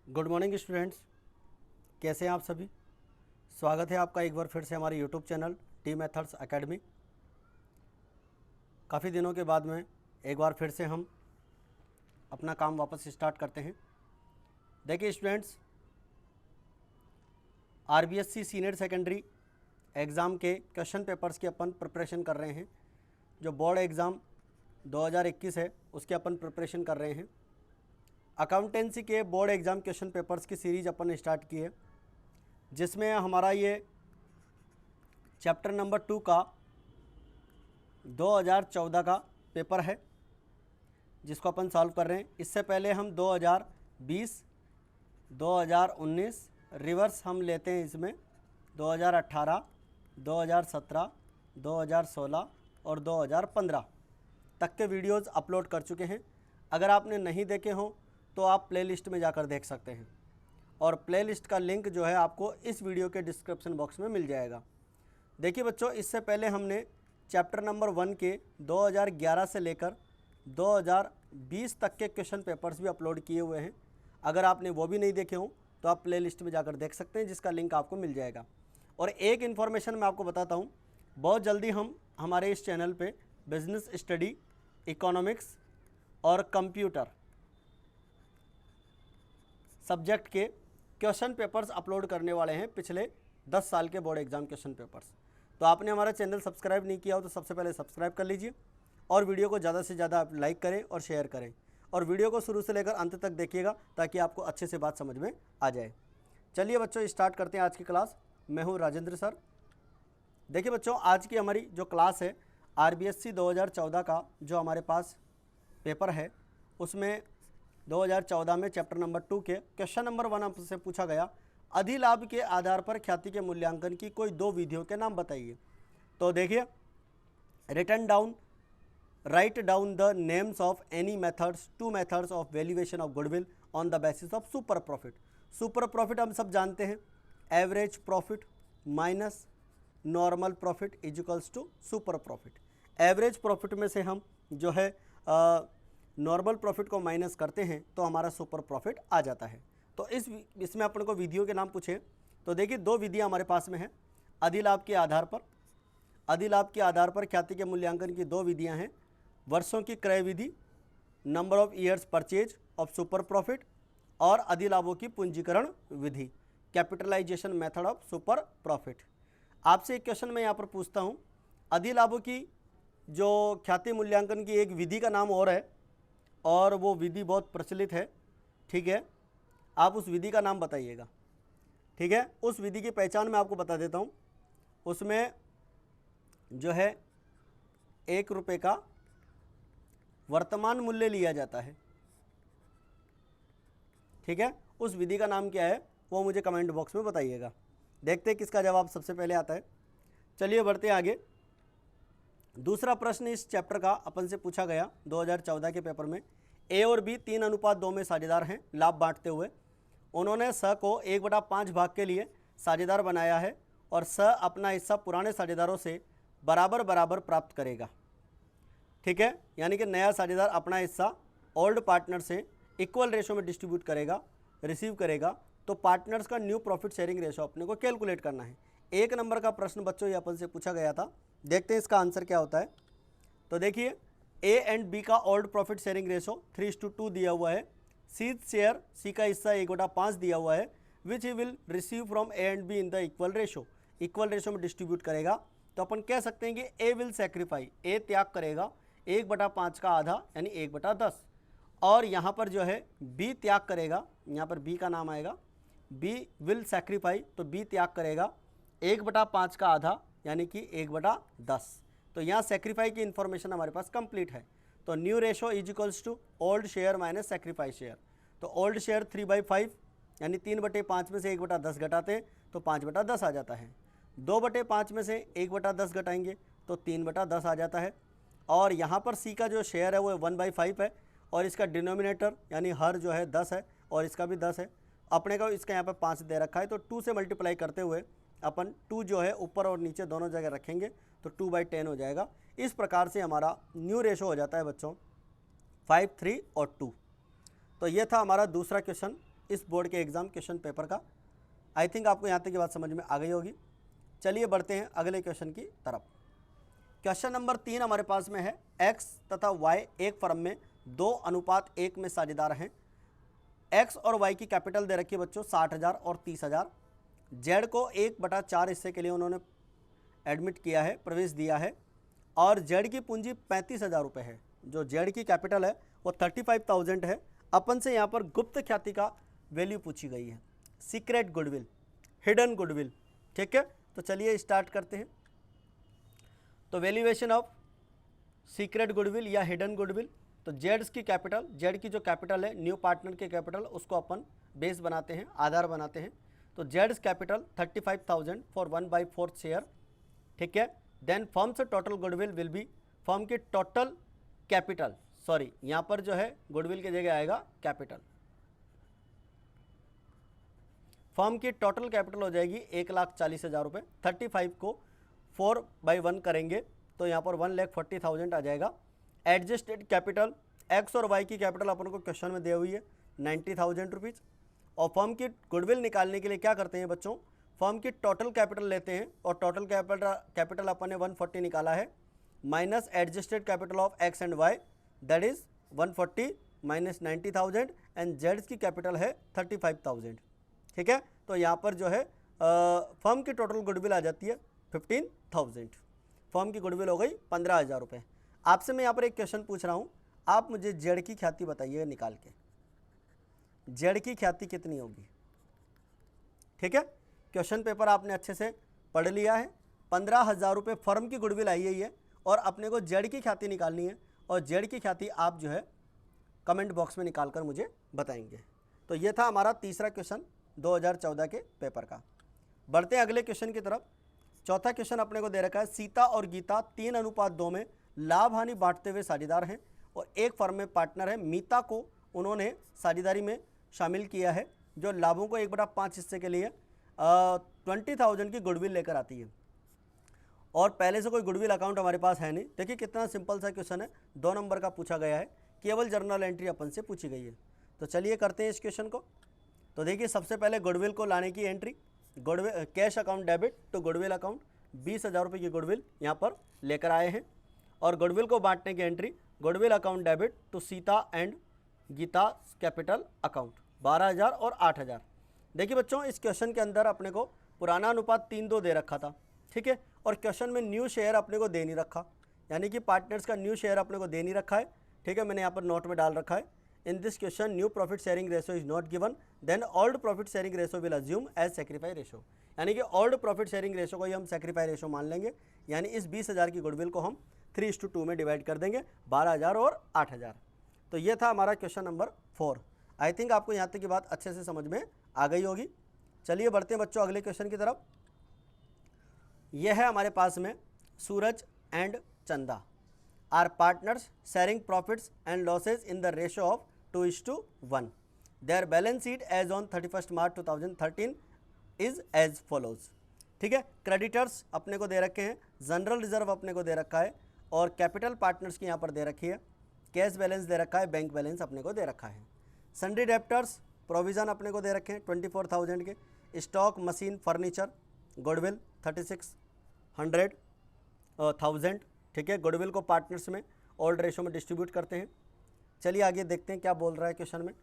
Good morning students, कैसे हैं आप सभी। स्वागत है आपका एक बार फिर से हमारे YouTube channel T methods academy. काफ़ी दिनों के बाद में एक बार फिर से हम अपना काम वापस स्टार्ट करते हैं। देखिए students, RBSC senior secondary exam के क्वेश्चन पेपर्स की अपन प्रिपरेशन कर रहे हैं। जो बोर्ड एग्ज़ाम 2021 है उसके अपन प्रिपरेशन कर रहे हैं। अकाउंटेंसी के बोर्ड एग्ज़ाम क्वेश्चन पेपर्स की सीरीज़ अपन स्टार्ट की है, जिसमें हमारा ये चैप्टर नंबर 2 का 2014 का पेपर है, जिसको अपन सॉल्व कर रहे हैं। इससे पहले हम 2020, 2019 रिवर्स हम लेते हैं। इसमें 2018, 2017, 2016 और 2015 तक के वीडियोज़ अपलोड कर चुके हैं। अगर आपने नहीं देखे हों तो आप प्लेलिस्ट में जाकर देख सकते हैं, और प्लेलिस्ट का लिंक जो है आपको इस वीडियो के डिस्क्रिप्शन बॉक्स में मिल जाएगा। देखिए बच्चों, इससे पहले हमने चैप्टर नंबर 1 के 2011 से लेकर 2020 तक के क्वेश्चन पेपर्स भी अपलोड किए हुए हैं। अगर आपने वो भी नहीं देखे हों तो आप प्लेलिस्ट में जाकर देख सकते हैं, जिसका लिंक आपको मिल जाएगा। और एक इन्फॉर्मेशन मैं आपको बताता हूँ, बहुत जल्दी हम हमारे इस चैनल पे बिजनेस स्टडी, इकोनॉमिक्स और कंप्यूटर सब्जेक्ट के क्वेश्चन पेपर्स अपलोड करने वाले हैं, पिछले 10 साल के बोर्ड एग्जाम क्वेश्चन पेपर्स। तो आपने हमारा चैनल सब्सक्राइब नहीं किया हो तो सबसे पहले सब्सक्राइब कर लीजिए, और वीडियो को ज़्यादा से ज़्यादा आप लाइक करें और शेयर करें, और वीडियो को शुरू से लेकर अंत तक देखिएगा ताकि आपको अच्छे से बात समझ में आ जाए। चलिए बच्चों, स्टार्ट करते हैं आज की क्लास। मैं हूँ राजेंद्र सर। देखिए बच्चों, आज की हमारी जो क्लास है आरबीएससी 2014 का जो हमारे पास पेपर है, उसमें 2014 में चैप्टर नंबर 2 के क्वेश्चन नंबर 1 आपसे पूछा गया, अधिलाभ के आधार पर ख्याति के मूल्यांकन की कोई 2 विधियों के नाम बताइए। तो देखिए, write down the names of any methods, 2 methods of valuation of goodwill on the basis of super profit. Super profit हम सब जानते हैं, average profit minus normal profit is equals to super profit. Average profit में से हम जो है normal profit को माइनस करते हैं तो हमारा सुपर प्रॉफिट आ जाता है। तो इसमें अपन को विधियों के नाम पूछे तो देखिए 2 विधियां हमारे पास में हैं। अधिलाभ के आधार पर ख्याति के मूल्यांकन की 2 विधियां हैं। वर्षों की क्रय विधि, number of years purchase of super profit, और अधिलाभों की पूंजीकरण विधि, capitalisation method of super profit. आपसे एक क्वेश्चन मैं यहाँ पर पूछता हूँ, अधिलाभों की जो ख्याति मूल्यांकन की एक विधि का नाम और है, और वो विधि बहुत प्रचलित है, ठीक है। आप उस विधि का नाम बताइएगा, ठीक है। उस विधि की पहचान मैं आपको बता देता हूँ। उसमें जो है 1 रुपये का वर्तमान मूल्य लिया जाता है, ठीक है। उस विधि का नाम क्या है वो मुझे कमेंट बॉक्स में बताइएगा। देखते हैं किसका जवाब सबसे पहले आता है। चलिए बढ़ते आगे। दूसरा प्रश्न इस चैप्टर का अपन से पूछा गया 2014 के पेपर में। ए और बी 3:2 में साझेदार हैं लाभ बांटते हुए। उन्होंने स को 1/5 भाग के लिए साझेदार बनाया है, और स अपना हिस्सा पुराने साझेदारों से बराबर बराबर प्राप्त करेगा, ठीक है। यानी कि नया साझेदार अपना हिस्सा ओल्ड पार्टनर से इक्वल रेशो में डिस्ट्रीब्यूट करेगा, रिसीव करेगा। तो पार्टनर्स का न्यू प्रॉफिट शेयरिंग रेशो अपने को कैलकुलेट करना है। 1 नंबर का प्रश्न बच्चों ये अपन से पूछा गया था। देखते हैं इसका आंसर क्या होता है। तो देखिए, ए एंड बी का ओल्ड प्रॉफिट शेयरिंग रेशो 3:2 दिया हुआ है। सी शेयर, सी का हिस्सा 1/5 दिया हुआ है, which he will receive from A and B in the equal ratio में डिस्ट्रीब्यूट करेगा। तो अपन कह सकते हैं कि ए विल सेक्रीफाई, ए त्याग करेगा 1/5 का आधा यानी 1/10, और यहाँ पर जो है बी त्याग करेगा, यहाँ पर बी का नाम आएगा, बी विल सेक्रीफाई, तो बी त्याग करेगा 1/5 का आधा यानी कि 1/10। तो यहाँ सेक्रीफाई की इन्फॉर्मेशन हमारे पास कंप्लीट है। तो new ratio is equals to old share minus sacrifice share. तो ओल्ड शेयर 3/5 यानी 3/5 में से 1/10 घटाते हैं तो 5/10 आ जाता है। 2/5 में से 1/10 घटाएंगे तो 3/10 आ जाता है। और यहाँ पर सी का जो शेयर है वो 1/5 है, और इसका डिनोमिनेटर यानी हर जो है 10 है, और इसका भी 10 है। अपने को इसका यहाँ पर 5 दे रखा है, तो 2 से मल्टीप्लाई करते हुए अपन 2 जो है ऊपर और नीचे दोनों जगह रखेंगे तो 2/10 हो जाएगा। इस प्रकार से हमारा न्यू रेशो हो जाता है बच्चों 5, 3 और 2। तो ये था हमारा दूसरा क्वेश्चन इस बोर्ड के एग्जाम क्वेश्चन पेपर का। आई थिंक आपको यहाँ तक की बात समझ में आ गई होगी। चलिए बढ़ते हैं अगले क्वेश्चन की तरफ। क्वेश्चन नंबर 3 हमारे पास में है, x तथा y एक फर्म में 2:1 में साझेदार हैं। x और y की कैपिटल दे रखी है बच्चों 60,000 और 30,000। z को 1/4 हिस्से के लिए उन्होंने एडमिट किया है, प्रवेश दिया है, और z की पूंजी 35,000 रुपये है। जो z की कैपिटल है वो 35,000 है। अपन से यहाँ पर गुप्त ख्याति का वैल्यू पूछी गई है, सीक्रेट गुडविल, हिडन गुडविल। ठीक है, तो चलिए स्टार्ट करते हैं। तो वैल्यूएशन ऑफ सीक्रेट गुडविल या हिडन गुडविल, तो जेड्स की कैपिटल, जेड की जो कैपिटल है न्यू पार्टनर की कैपिटल, उसको अपन बेस बनाते हैं, आधार बनाते हैं। तो जेड्स कैपिटल 35,000 फॉर 1/4 शेयर। ठीक है, देन फर्म से total goodwill will be, firm की टोटल कैपिटल, सॉरी यहाँ पर जो है गुडविल की जगह आएगा कैपिटल। फर्म की टोटल कैपिटल हो जाएगी 1,40,000 रुपये। 35 को 4/1 करेंगे तो यहाँ पर 1,40,000 आ जाएगा। एडजस्टेड कैपिटल, एक्स और वाई की कैपिटल अपन को क्वेश्चन में दी हुई है 90,000 रुपीज़। और फर्म की गुडविल निकालने के लिए क्या करते हैं बच्चों, फर्म की टोटल कैपिटल लेते हैं और टोटल कैपिटल अपन ने 140 निकाला है, minus adjusted capital of X and Y, that is 140 minus 90,000, and जेड्स की कैपिटल है 35,000। ठीक है, तो यहाँ पर जो है फर्म की टोटल गुडविल आ जाती है 15,000। फर्म की गुडविल हो गई 15,000 रुपये। आपसे मैं यहाँ पर एक क्वेश्चन पूछ रहा हूँ, आप मुझे जेड की ख्याति बताइए निकाल के, जेड की ख्याति कितनी होगी। ठीक है, क्वेश्चन पेपर आपने अच्छे से पढ़ लिया है। 15,000 रुपये फर्म की गुडविल आई है और अपने को जेड की ख्याति निकालनी है, और जेड की ख्याति आप जो है कमेंट बॉक्स में निकाल कर मुझे बताएंगे। तो ये था हमारा तीसरा क्वेश्चन 2014 के पेपर का। बढ़ते हैं अगले क्वेश्चन की तरफ। चौथा क्वेश्चन अपने को दे रखा है, सीता और गीता 3:2 में लाभ हानि बांटते हुए साझेदार हैं और एक फर्म में पार्टनर है। मीता को उन्होंने साझेदारी में शामिल किया है, जो लाभों को 1/5 हिस्से के लिए 20,000 की गुडविल लेकर आती है, और पहले से कोई गुडविल अकाउंट हमारे पास है नहीं। देखिए कितना सिंपल सा क्वेश्चन है, 2 नंबर का पूछा गया है, केवल जर्नल एंट्री अपन से पूछी गई है। तो चलिए करते हैं इस क्वेश्चन को। तो देखिए सबसे पहले गुडविल को लाने की entry, goodwill cash account debit to goodwill account, 20,000 रुपये की गुडविल यहाँ पर लेकर आए हैं। और गुडविल को बांटने की entry, goodwill account debit to Sita and Gita capital account, 12,000 और 8,000। देखिए बच्चों इस क्वेश्चन के अंदर अपने को पुराना अनुपात 3:2 दे रखा था। ठीक है, और क्वेश्चन में न्यू शेयर अपने को दे नहीं रखा, यानी कि पार्टनर्स का न्यू शेयर अपने को दे नहीं रखा है। ठीक है, मैंने यहाँ पर नोट में डाल रखा है, in this question new profit sharing ratio is not given, then old profit sharing ratio will assume as sacrifice ratio. यानी कि ओल्ड प्रॉफिट शेयरिंग रेशो को ही हम सेक्रीफाई रेशो मान लेंगे, यानी इस 20,000 की गुडविल को हम 3:2 में डिवाइड कर देंगे, 12,000 और 8,000। तो ये था हमारा क्वेश्चन नंबर 4। आई थिंक आपको यहाँ तक की बात अच्छे से समझ में आ गई होगी। चलिए बढ़ते हैं बच्चों अगले क्वेश्चन की तरफ। यह है हमारे पास में, Suraj and Chanda are partners sharing profits and losses in the ratio of 2:1। There balance sheet as on 31 March 2013 is as follows. ठीक है, क्रेडिटर्स अपने को दे रखे हैं, जनरल रिजर्व अपने को दे रखा है, और कैपिटल पार्टनर्स की यहाँ पर दे रखी है, कैश बैलेंस दे रखा है, बैंक बैलेंस अपने को दे रखा है। सन्ड्री डेप्टर्स प्रोविज़न अपने को दे रखे हैं 24,000 के, स्टॉक मशीन फर्नीचर गुडविल 36,100,000। ठीक है, गुडविल को पार्टनर्स में ओल्ड रेशो में डिस्ट्रीब्यूट करते हैं। चलिए आगे देखते हैं क्या बोल रहा है क्वेश्चन में।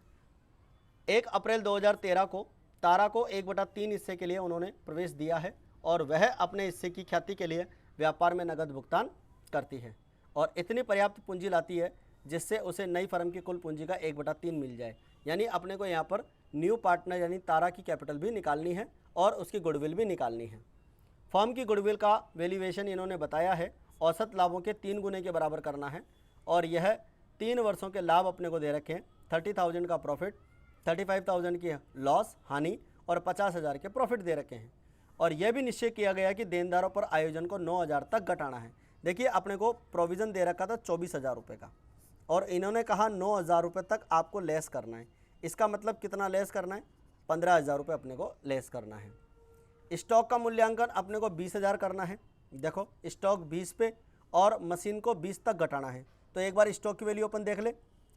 1 अप्रैल 2013 को तारा को 1/3 हिस्से के लिए उन्होंने प्रवेश दिया है, और वह अपने हिस्से की ख्याति के लिए व्यापार में नकद भुगतान करती है और इतनी पर्याप्त पूंजी लाती है जिससे उसे नई फर्म की कुल पूंजी का 1/3 मिल जाए। यानी अपने को यहाँ पर न्यू पार्टनर यानी तारा की कैपिटल भी निकालनी है और उसकी गुडविल भी निकालनी है। फर्म की गुडविल का वैल्यूएशन इन्होंने बताया है, औसत लाभों के 3 गुने के बराबर करना है, और यह 3 वर्षों के लाभ अपने को दे रखे हैं, 30,000 का प्रॉफिट, 35,000 की लॉस हानि और 50,000 के प्रॉफिट दे रखे हैं। और यह भी निश्चय किया गया कि देनदारों पर आयोजन को 9,000 तक घटाना है। देखिए अपने को प्रोविज़न दे रखा था 24,000 रुपये का, और इन्होंने कहा 9,000 रुपये तक आपको लेस करना है। इसका मतलब कितना लेस करना है, 15,000 रुपये अपने को लेस करना है। स्टॉक का मूल्यांकन अपने को 20,000 करना है। देखो स्टॉक 20 पे और मशीन को 20 तक घटाना है। तो एक बार स्टॉक की वैल्यू अपन देख ले,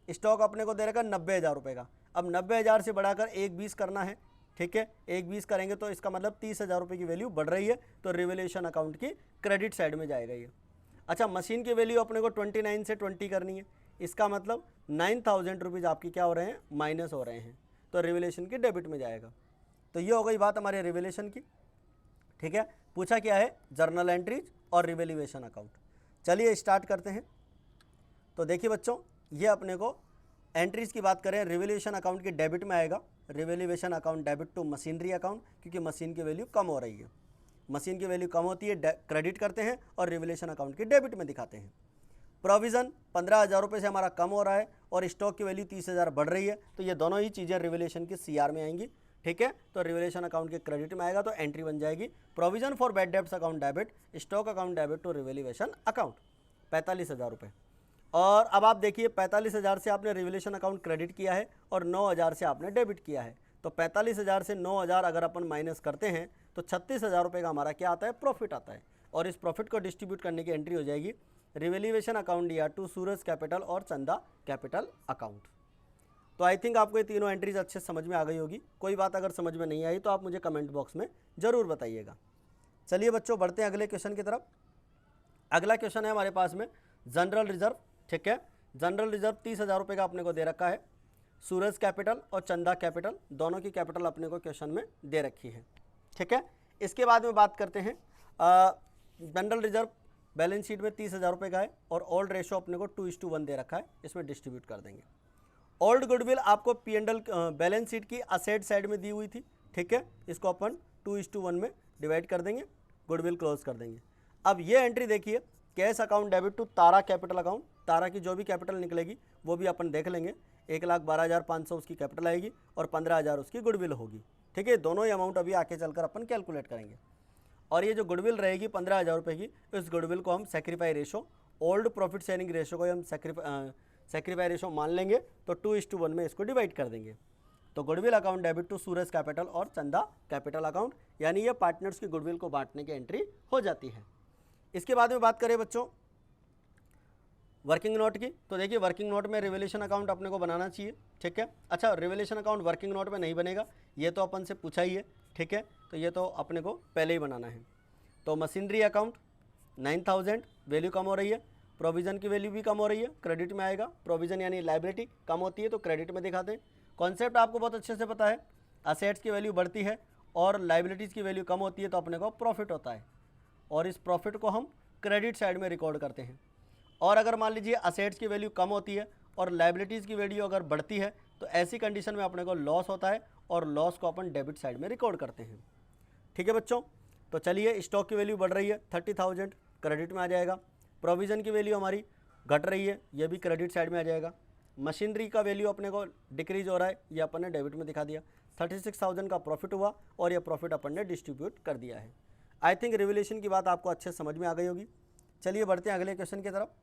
स्टॉक अपने को दे रखा 90,000 रुपये का। अब 90,000 से बढ़ाकर 1,20 करना है, ठीक है, 1,20 करेंगे तो इसका मतलब 30,000 रुपये की वैल्यू बढ़ रही है, तो रिवैल्यूएशन अकाउंट की क्रेडिट साइड में जाएगा ये। अच्छा, मशीन की वैल्यू अपने को 29 से 20 करनी है, इसका मतलब 9,000 रुपीज़ आपकी क्या हो रहे हैं, माइनस हो रहे हैं, तो रिवैल्यूएशन की डेबिट में जाएगा। तो ये हो गई बात हमारे रिवैल्यूएशन की, ठीक है। पूछा क्या है, जर्नल एंट्रीज और रिवैल्यूएशन अकाउंट। चलिए स्टार्ट करते हैं। तो देखिए बच्चों, ये अपने को एंट्रीज की बात करें, रिवैल्यूएशन अकाउंट की डेबिट में आएगा, revaluation account debit to machinery account, क्योंकि मशीन की वैल्यू कम हो रही है, मशीन की वैल्यू कम होती है, क्रेडिट करते हैं और रिवैल्यूएशन अकाउंट की डेबिट में दिखाते हैं। प्रोविज़न 15,000 रुपये से हमारा कम हो रहा है और स्टॉक की वैल्यू 30,000 बढ़ रही है, तो ये दोनों ही चीज़ें रिवैल्यूएशन की सीआर में आएंगी, ठीक है। तो रिवैल्यूएशन अकाउंट के क्रेडिट में आएगा, तो एंट्री बन जाएगी provision for bad debts account debit, stock account debit to revaluation account, 45,000 रुपये। और अब आप देखिए 45,000 से आपने रिवैल्यूएशन अकाउंट क्रेडिट किया है और 9,000 से आपने डेबिट किया है, तो 45,000 से 9,000 अगर अपन माइनस करते हैं तो 36,000 रुपये का हमारा क्या आता है, प्रॉफिट आता है। और इस प्रॉफिट को डिस्ट्रीब्यूट करने की एंट्री हो जाएगी रिवैल्यूएशन अकाउंट या टू सूरज कैपिटल और चंदा कैपिटल अकाउंट। तो आई थिंक आपको ये तीनों एंट्रीज अच्छे समझ में आ गई होगी। कोई बात अगर समझ में नहीं आई तो आप मुझे कमेंट बॉक्स में ज़रूर बताइएगा। चलिए बच्चों, बढ़ते हैं अगले क्वेश्चन की तरफ। अगला क्वेश्चन है हमारे पास में जनरल रिजर्व, ठीक है। जनरल रिजर्व 30,000 रुपये का अपने को दे रखा है, सूरज कैपिटल और चंदा कैपिटल दोनों की कैपिटल अपने को क्वेश्चन में दे रखी है, ठीक है। इसके बाद में बात करते हैं जनरल रिजर्व बैलेंस शीट में 30,000 रुपये का है और ओल्ड रेशो अपने को 2:1 दे रखा है, इसमें डिस्ट्रीब्यूट कर देंगे। ओल्ड गुडविल आपको P&L बैलेंस शीट की असेट साइड में दी हुई थी, ठीक है, इसको अपन 2:1 में डिवाइड कर देंगे, गुडविल क्लोज कर देंगे। अब ये एंट्री देखिए, cash account debit to Tara capital account, Tara की जो भी कैपिटल निकलेगी वो भी अपन देख लेंगे, 1,12,500 उसकी कैपिटल आएगी और 15,000 उसकी गुडविल होगी, ठीक है। दोनों ही अमाउंट अभी आके चलकर अपन कैलकुलेट करेंगे। और ये जो गुडविल रहेगी 15,000 रुपये की, इस गुडविल को हम sacrifice ratio, old profit sharing ratio को हम सेक्रीफाई रेशो मान लेंगे, तो 2:1 में इसको डिवाइड कर देंगे। तो goodwill account debit to Suraj capital और चंदा कैपिटल अकाउंट, यानी ये पार्टनर्स की गुडविल को बांटने की एंट्री हो जाती है। इसके बाद में बात करें बच्चों वर्किंग नोट की, तो देखिए वर्किंग नोट में रिवैल्यूएशन अकाउंट अपने को बनाना चाहिए, ठीक है। अच्छा, रिवैल्यूएशन अकाउंट वर्किंग नोट में नहीं बनेगा, ये तो अपन से पूछा ही है, ठीक है, तो ये तो अपने को पहले ही बनाना है। तो मशीनरी अकाउंट 9,000 वैल्यू कम हो रही है, प्रोविज़न की वैल्यू भी कम हो रही है, क्रेडिट में आएगा। प्रोविज़न यानी लाइबिलिटी कम होती है तो क्रेडिट में दिखाते हैं। कॉन्सेप्ट आपको बहुत अच्छे से पता है, असेट्स की वैल्यू बढ़ती है और लाइबिलिटीज़ की वैल्यू कम होती है तो अपने को प्रॉफिट होता है, और इस प्रॉफिट को हम क्रेडिट साइड में रिकॉर्ड करते हैं। और अगर मान लीजिए असेट्स की वैल्यू कम होती है और लाइबिलिटीज़ की वैल्यू अगर बढ़ती है तो ऐसी कंडीशन में अपने को लॉस होता है और लॉस को अपन डेबिट साइड में रिकॉर्ड करते हैं, ठीक है बच्चों। तो चलिए, स्टॉक की वैल्यू बढ़ रही है 30,000, क्रेडिट में आ जाएगा। प्रोविज़न की वैल्यू हमारी घट रही है, ये भी क्रेडिट साइड में आ जाएगा। मशीनरी का वैल्यू अपने को डिक्रीज हो रहा है, ये अपन ने डेबिट में दिखा दिया। 36,000 का प्रॉफिट हुआ और ये प्रॉफिट अपन ने डिस्ट्रीब्यूट कर दिया है। आई थिंक रिवैल्यूएशन की बात आपको अच्छे समझ में आ गई होगी। चलिए बढ़ते हैं अगले क्वेश्चन की तरफ।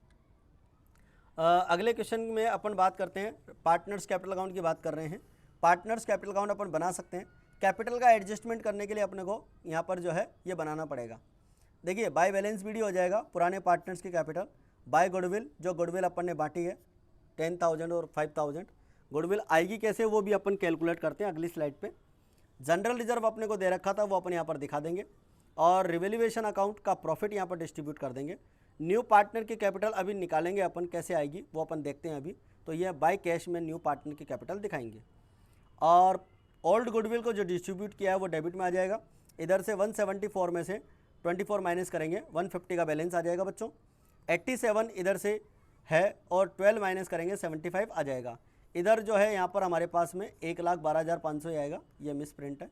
अगले क्वेश्चन में अपन बात करते हैं पार्टनर्स कैपिटल अकाउंट की बात कर रहे हैं। पार्टनर्स कैपिटल अकाउंट अपन बना सकते हैं। कैपिटल का एडजस्टमेंट करने के लिए अपने को यहाँ पर जो है ये बनाना पड़ेगा। देखिए, बाय बैलेंस भी हो जाएगा पुराने पार्टनर्स की कैपिटल, बाय गुडविल, जो गुडविल अपन ने बांटी है 10,000 और 5,000, गुडविल आएगी कैसे वो भी अपन कैलकुलेट करते हैं अगली स्लाइड पे। जनरल रिजर्व अपने को दे रखा था वो अपन यहाँ पर दिखा देंगे और रिवैल्यूएशन अकाउंट का प्रॉफिट यहाँ पर डिस्ट्रीब्यूट कर देंगे। न्यू पार्टनर की कैपिटल अभी निकालेंगे अपन, कैसे आएगी वो अपन देखते हैं अभी। तो ये बाय कैश में न्यू पार्टनर की कैपिटल दिखाएंगे और ओल्ड गुडविल को जो डिस्ट्रीब्यूट किया है वो डेबिट में आ जाएगा। इधर से 174 में से 24 माइनस करेंगे, 150 का बैलेंस आ जाएगा बच्चों। 87 इधर से है और 12 माइनस करेंगे 75 आ जाएगा। इधर जो है यहाँ पर हमारे पास में 1,12,500 आएगा, ये मिस प्रिंट है,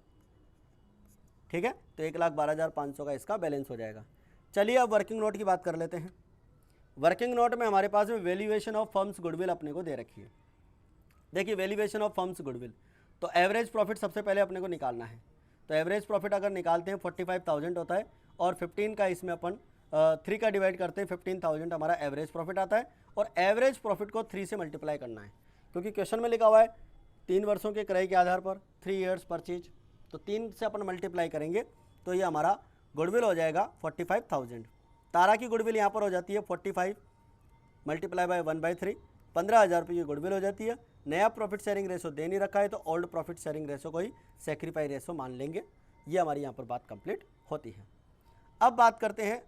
ठीक है। तो 1,12,500 का इसका बैलेंस हो जाएगा। चलिए अब वर्किंग नोट की बात कर लेते हैं। वर्किंग नोट में हमारे पास में वैल्यूएशन ऑफ फर्म्स गुडविल अपने को दे रखी है। देखिए, वैल्यूएशन ऑफ फर्म्स गुडविल, तो एवरेज प्रॉफिट सबसे पहले अपने को निकालना है। तो एवरेज प्रॉफिट अगर निकालते हैं 45,000 होता है और 15 का इसमें अपन 3 का डिवाइड करते हैं, 15,000 हमारा एवरेज प्रॉफिट आता है। और एवरेज प्रॉफिट को 3 से मल्टीप्लाई करना है, क्योंकि क्वेश्चन में लिखा हुआ है 3 वर्षों के क्रय के आधार पर 3 ईयर्स परचेज, तो 3 से अपन मल्टीप्लाई करेंगे तो ये हमारा गुडविल हो जाएगा 45,000। तारा की गुडविल यहाँ पर हो जाती है 45 मल्टीप्लाई बाय 1/3, 15,000 रुपये की गुडविल हो जाती है। नया प्रॉफिट शेयरिंग रेशो दे नहीं रखा है तो ओल्ड प्रॉफिट शेयरिंग रेशो को ही सेक्रीफाई रेशो मान लेंगे। ये हमारी यहाँ पर बात कंप्लीट होती है। अब बात करते हैं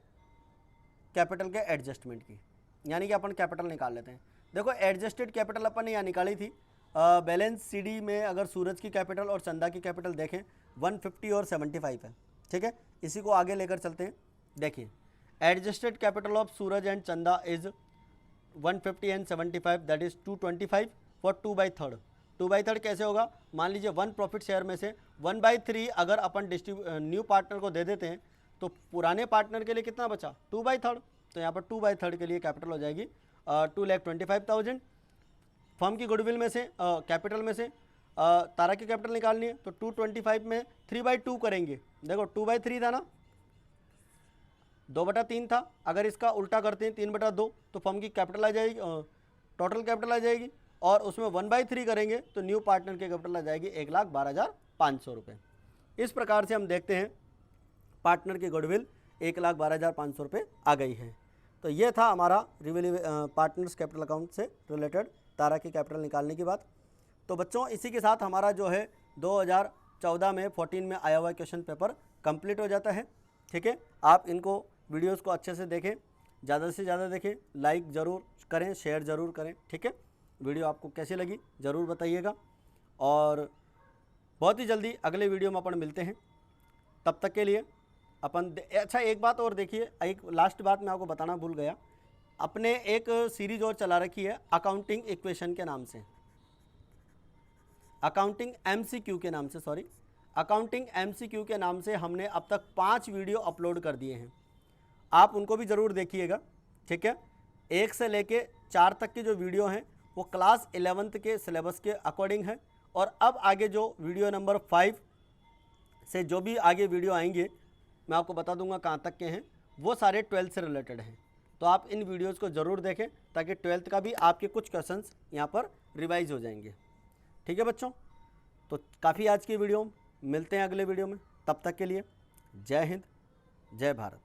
कैपिटल के एडजस्टमेंट की, यानी कि अपन कैपिटल निकाल लेते हैं। देखो एडजस्टेड कैपिटल अपन ने यहाँ निकाली थी। बैलेंस सीडी में अगर सूरज की कैपिटल और चंदा की कैपिटल देखें 150 और 75 है, ठीक है। इसी को आगे लेकर चलते हैं। देखिए adjusted capital of Suraj and Chanda is 150 and 75, that is 225 for 2/3। 2/3 कैसे होगा? मान लीजिए 1 प्रॉफिट शेयर में से 1/3 अगर अपन न्यू पार्टनर को दे देते हैं तो पुराने पार्टनर के लिए कितना बचा? 2/3। तो यहाँ पर 2/3 के लिए कैपिटल हो जाएगी 2,25,000। फर्म की गुडविल में से कैपिटल में से तारा की कैपिटल निकालनी है तो 225 में 3/2 करेंगे। देखो 2/3 था ना, 2/3 था। अगर इसका उल्टा करते हैं 3/2 तो फर्म की कैपिटल आ जाएगी, टोटल कैपिटल आ जाएगी, और उसमें 1/3 करेंगे तो न्यू पार्टनर की कैपिटल आ जाएगी 1,12,500 रुपये। इस प्रकार से हम देखते हैं पार्टनर की गुडविल 1,12,500 रुपये आ गई है। तो ये था हमारा पार्टनर्स कैपिटल अकाउंट से रिलेटेड तारा की कैपिटल निकालने की बात। तो बच्चों इसी के साथ हमारा जो है 2014 में 14 में आया हुआ क्वेश्चन पेपर कंप्लीट हो जाता है, ठीक है। आप इनको वीडियोस को अच्छे से देखें, ज़्यादा से ज़्यादा देखें, लाइक ज़रूर करें, शेयर ज़रूर करें, ठीक है। वीडियो आपको कैसी लगी ज़रूर बताइएगा, और बहुत ही जल्दी अगले वीडियो में अपन मिलते हैं। तब तक के लिए अपन अच्छा एक बात और देखिए, एक लास्ट बात मैं आपको बताना भूल गया। अपने एक सीरीज और चला रखी है अकाउंटिंग इक्वेशन के नाम से, अकाउंटिंग MCQ के नाम से, सॉरी अकाउंटिंग MCQ के नाम से हमने अब तक 5 वीडियो अपलोड कर दिए हैं। आप उनको भी ज़रूर देखिएगा, ठीक है। 1 से लेके 4 तक की जो वीडियो हैं वो क्लास 11th के सिलेबस के अकॉर्डिंग है, और अब आगे जो वीडियो नंबर 5 से जो भी आगे वीडियो आएंगे मैं आपको बता दूंगा कहाँ तक के हैं, वो सारे 12th से रिलेटेड हैं। तो आप इन वीडियोज़ को ज़रूर देखें ताकि 12th का भी आपके कुछ क्वेश्चंस यहाँ पर रिवाइज हो जाएंगे, ठीक है बच्चों। तो काफ़ी आज की वीडियो, मिलते हैं अगले वीडियो में, तब तक के लिए जय हिंद, जय भारत।